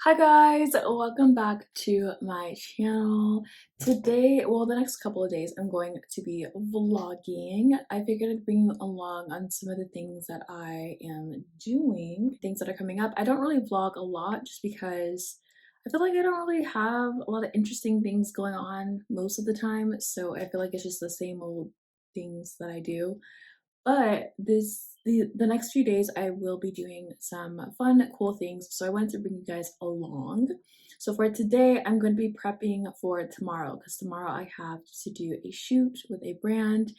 Hi guys, welcome back to my channel. Today, well, the next couple of days I'm going to be vlogging. I figured I'd bring you along on some of the things that I am doing, things that are coming up. I don't really vlog a lot just because I feel like I don't really have a lot of interesting things going on most of the time, so I feel like it's just the same old things that I do. But the next few days I will be doing some fun, cool things. So I wanted to bring you guys along. So for today, I'm going to be prepping for tomorrow because tomorrow I have to do a shoot with a brand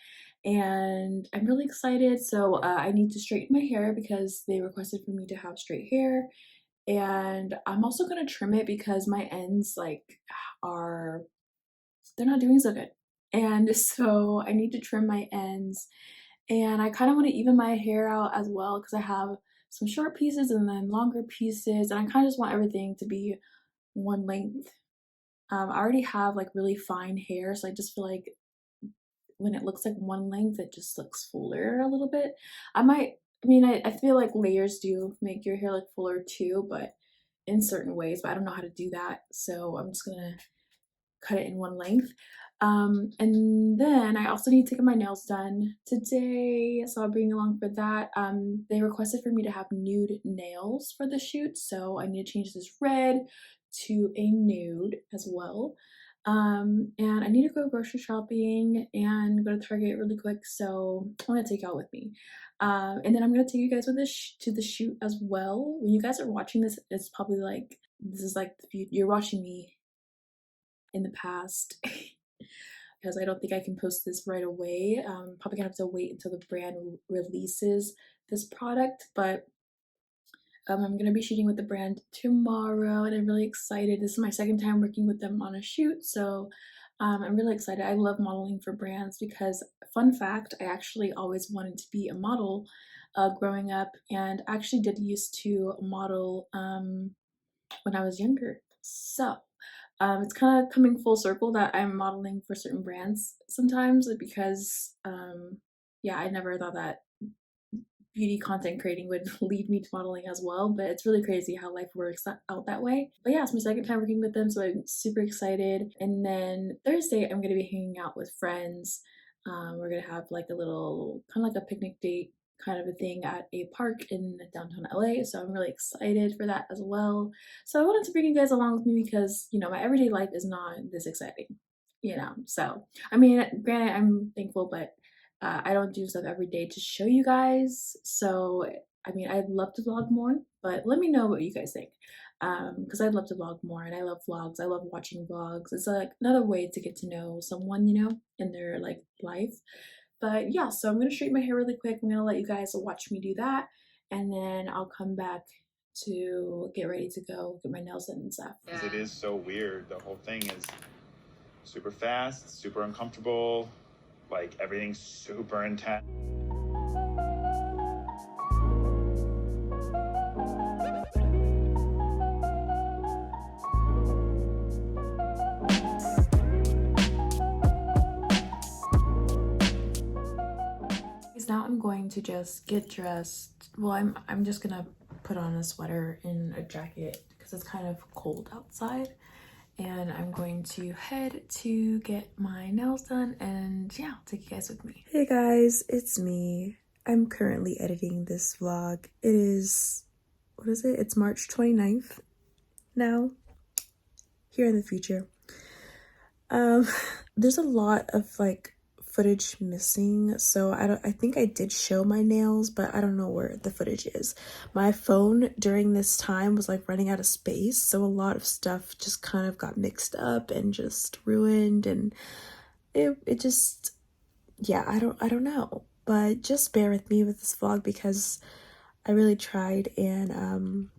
and I'm really excited. So I need to straighten my hair because they requested for me to have straight hair. And I'm also going to trim it because my ends are, they're not doing so good. And so I need to trim my ends and I kind of want to even my hair out as well because I have some short pieces and then longer pieces and I kind of just want everything to be one length. I already have like really fine hair, so I just feel like when it looks like one length it just looks fuller a little bit. I feel like layers do make your hair look fuller too, but in certain ways, but I don't know how to do that, so I'm just gonna cut it in one length. And then I also need to get my nails done today, so I'll bring you along for that. They requested for me to have nude nails for the shoot, so I need to change this red to a nude as well. And I need to go grocery shopping and go to Target really quick, so I'm gonna take y'all with me. And then I'm gonna take you guys with this to the shoot as well. When you guys are watching this, it's probably like this is like you're watching me in the past because I don't think I can post this right away. Probably gonna have to wait until the brand releases this product, but I'm gonna be shooting with the brand tomorrow and I'm really excited. This is my second time working with them on a shoot, so I'm really excited. I love modeling for brands because, fun fact, I actually always wanted to be a model growing up, and I actually did used to model when I was younger. So it's kind of coming full circle that I'm modeling for certain brands sometimes because, yeah, I never thought that beauty content creating would lead me to modeling as well, but it's really crazy how life works out that way. But yeah, it's my second time working with them, so I'm super excited. And then Thursday, I'm going to be hanging out with friends. We're going to have like a little, kind of like a picnic date kind of a thing at a park in downtown LA, so I'm really excited for that as well. So I wanted to bring you guys along with me because, you know, my everyday life is not this exciting, you know. So I mean, granted, I'm thankful, but I don't do stuff every day to show you guys. So I mean, I'd love to vlog more, but let me know what you guys think, because I'd love to vlog more and I love vlogs. I love watching vlogs. It's like another way to get to know someone, you know, in their like life. But yeah, so I'm gonna straighten my hair really quick. I'm gonna let you guys watch me do that, and then I'll come back to get ready to go get my nails done and stuff. Because it is so weird. The whole thing is super fast, super uncomfortable, like everything's super intense. Now I'm going to just get dressed. Well, I'm just gonna put on a sweater and a jacket because it's kind of cold outside. And I'm going to head to get my nails done, and yeah, I'll take you guys with me. Hey guys, it's me. I'm currently editing this vlog. It is, what is it? It's March 29th now, here in the future. There's a lot of like footage missing, so I think I did show my nails, but I don't know where the footage is. My phone during this time was like running out of space, so a lot of stuff just kind of got mixed up and just ruined, and it just, yeah, I don't know, but just bear with me with this vlog because I really tried, and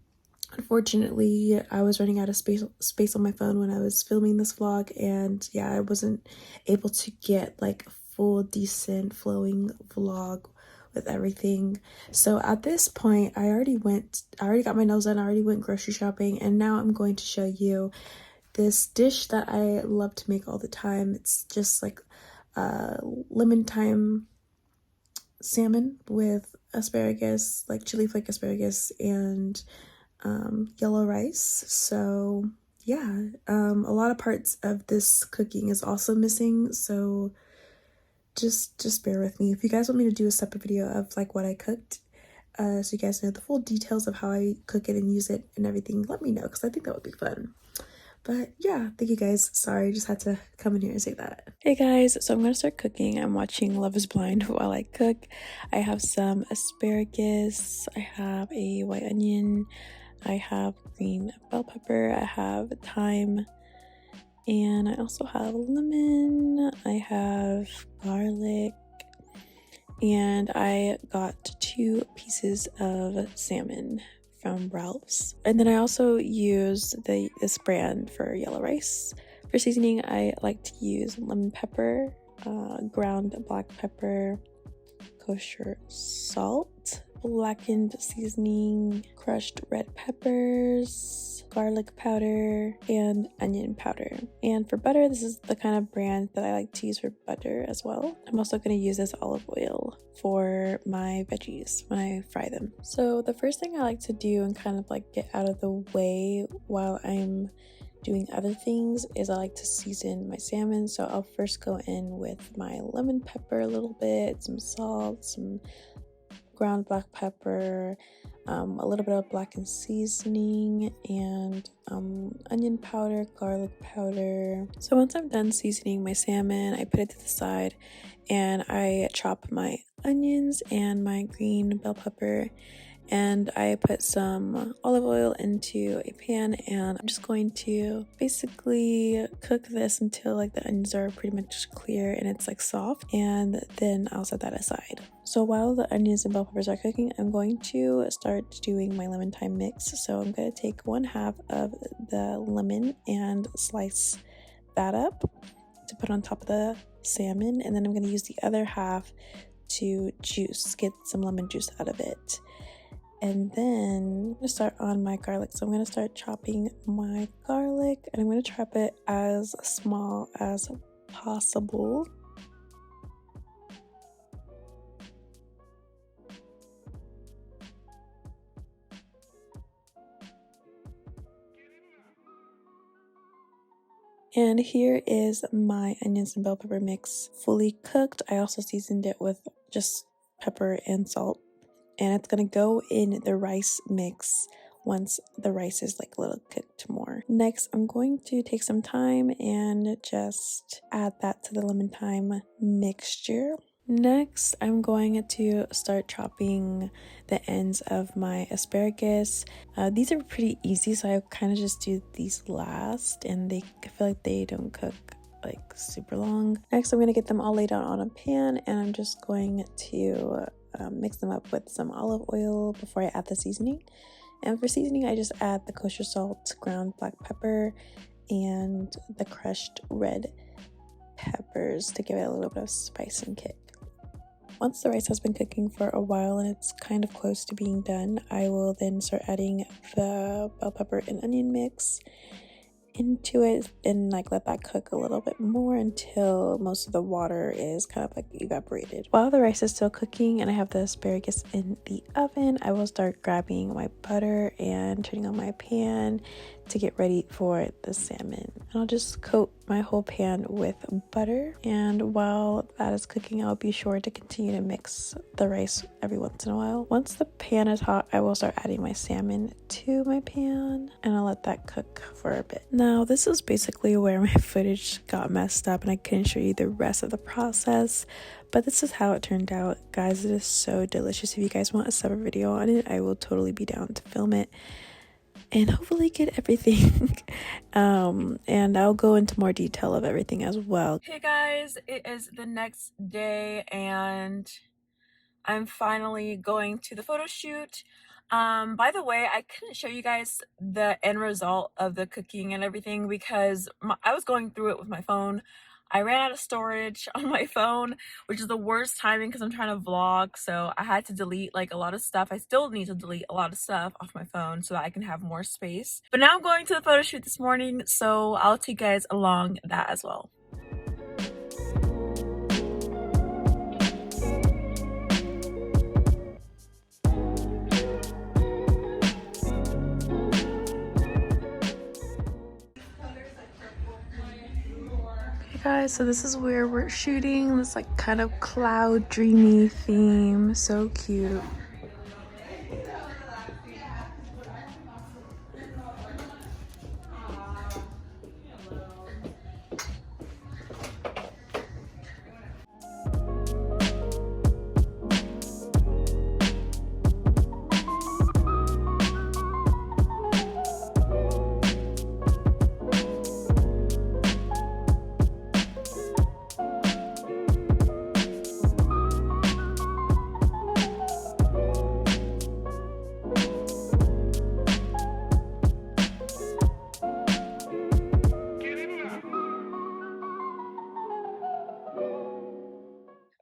unfortunately, I was running out of space on my phone when I was filming this vlog, and yeah, I wasn't able to get like a full, decent, flowing vlog with everything. So at this point, I already got my nails done, I already went grocery shopping, and now I'm going to show you this dish that I love to make all the time. It's just like lemon thyme salmon with asparagus, like chili flake asparagus, and yellow rice. So yeah, a lot of parts of this cooking is also missing, so just bear with me. If you guys want me to do a separate video of like what I cooked, so you guys know the full details of how I cook it and use it and everything, let me know, because I think that would be fun. But yeah, thank you guys. Sorry, just had to come in here and say that. Hey guys, so I'm gonna start cooking. I'm watching Love is Blind while I cook. I have some asparagus, I have a white onion, I have green bell pepper, I have thyme, and I also have lemon, I have garlic, and I got 2 pieces of salmon from Ralph's. And then I also use this brand for yellow rice. For seasoning, I like to use lemon pepper, ground black pepper, kosher salt, blackened seasoning, crushed red peppers, garlic powder, and onion powder. And for butter, this is the kind of brand that I like to use for butter as well. I'm also going to use this olive oil for my veggies when I fry them. So the first thing I like to do and kind of like get out of the way while I'm doing other things is I like to season my salmon. So I'll first go in with my lemon pepper a little bit, some salt, some ground black pepper, a little bit of blackened seasoning, and onion powder, garlic powder. So once I'm done seasoning my salmon, I put it to the side and I chop my onions and my green bell pepper, and I put some olive oil into a pan, and I'm just going to basically cook this until like the onions are pretty much clear and it's like soft, and then I'll set that aside. So while the onions and bell peppers are cooking, I'm going to start doing my lemon thyme mix. So I'm going to take 1/2 of the lemon and slice that up to put on top of the salmon, and then I'm going to use the other half to get some lemon juice out of it. And then I'm going to start on my garlic. So I'm going to start chopping my garlic, and I'm going to chop it as small as possible. And here is my onions and bell pepper mix fully cooked. I also seasoned it with just pepper and salt. And it's gonna go in the rice mix once the rice is like a little cooked more. Next, I'm going to take some thyme and just add that to the lemon thyme mixture. Next, I'm going to start chopping the ends of my asparagus. These are pretty easy, so I kind of just do these last, and I feel like they don't cook like super long. Next, I'm going to get them all laid out on a pan, and I'm just going to mix them up with some olive oil before I add the seasoning. And for seasoning, I just add the kosher salt, ground black pepper, and the crushed red peppers to give it a little bit of spice and kick. Once the rice has been cooking for a while and it's kind of close to being done, I will then start adding the bell pepper and onion mix into it and like let that cook a little bit more until most of the water is kind of like evaporated. While the rice is still cooking and I have the asparagus in the oven, I will start grabbing my butter and turning on my pan to get ready for the salmon. And I'll just coat my whole pan with butter, and while that is cooking, I'll be sure to continue to mix the rice every once in a while. Once the pan is hot, I will start adding my salmon to my pan, and I'll let that cook for a bit. Now, this is basically where my footage got messed up and I couldn't show you the rest of the process, but this is how it turned out. Guys, it is so delicious. If you guys want a separate video on it, I will totally be down to film it and hopefully get everything. And I'll go into more detail of everything as well. Hey guys, it is the next day and I'm finally going to the photo shoot. By the way, I couldn't show you guys the end result of the cooking and everything because I was going through it with my phone. I ran out of storage on my phone, which is the worst timing because I'm trying to vlog, so I had to delete like a lot of stuff. I still need to delete a lot of stuff off my phone so that I can have more space. But now I'm going to the photo shoot this morning, so I'll take you guys along that as well. Hey guys, so this is where we're shooting this like kind of cloud dreamy theme. So cute.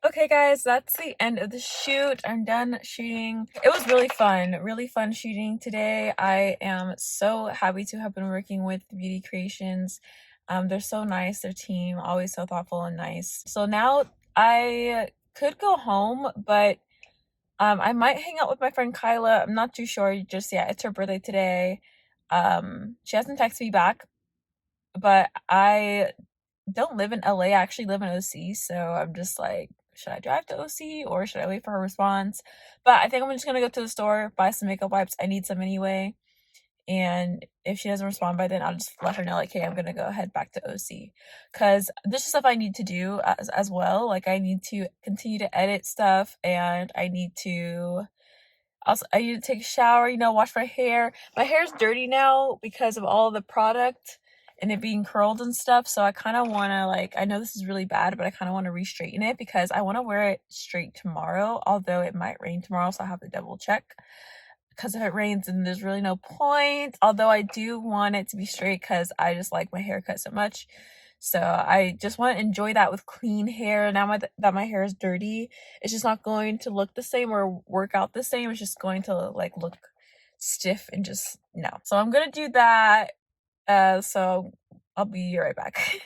Okay guys, that's the end of the shoot. I'm done shooting. It was really fun shooting today. I am so happy to have been working with Beauty Creations. They're so nice, their team, always so thoughtful and nice. So now I could go home, but I might hang out with my friend Kyla. I'm not too sure just yet. It's her birthday today. She hasn't texted me back, but I don't live in LA. I actually live in OC, so I'm just like, should I drive to OC or should I wait for her response? But I think I'm just gonna go to the store, buy some makeup wipes. I need some anyway. And if she doesn't respond by then, I'll just let her know, like, hey, I'm gonna go head back to OC. Because this is stuff I need to do as well. Like, I need to continue to edit stuff, and I need to take a shower, you know, wash my hair. My hair's dirty now because of all the product and it being curled and stuff. So I kind of want to, like, I know this is really bad, but I kind of want to re-straighten it because I want to wear it straight tomorrow, although it might rain tomorrow, so I have to double check. Because if it rains, then there's really no point. Although I do want it to be straight because I just like my haircut so much. So I just want to enjoy that with clean hair. Now that my hair is dirty, it's just not going to look the same or work out the same. It's just going to like look stiff and just no. So I'm gonna do that. So I'll be right back.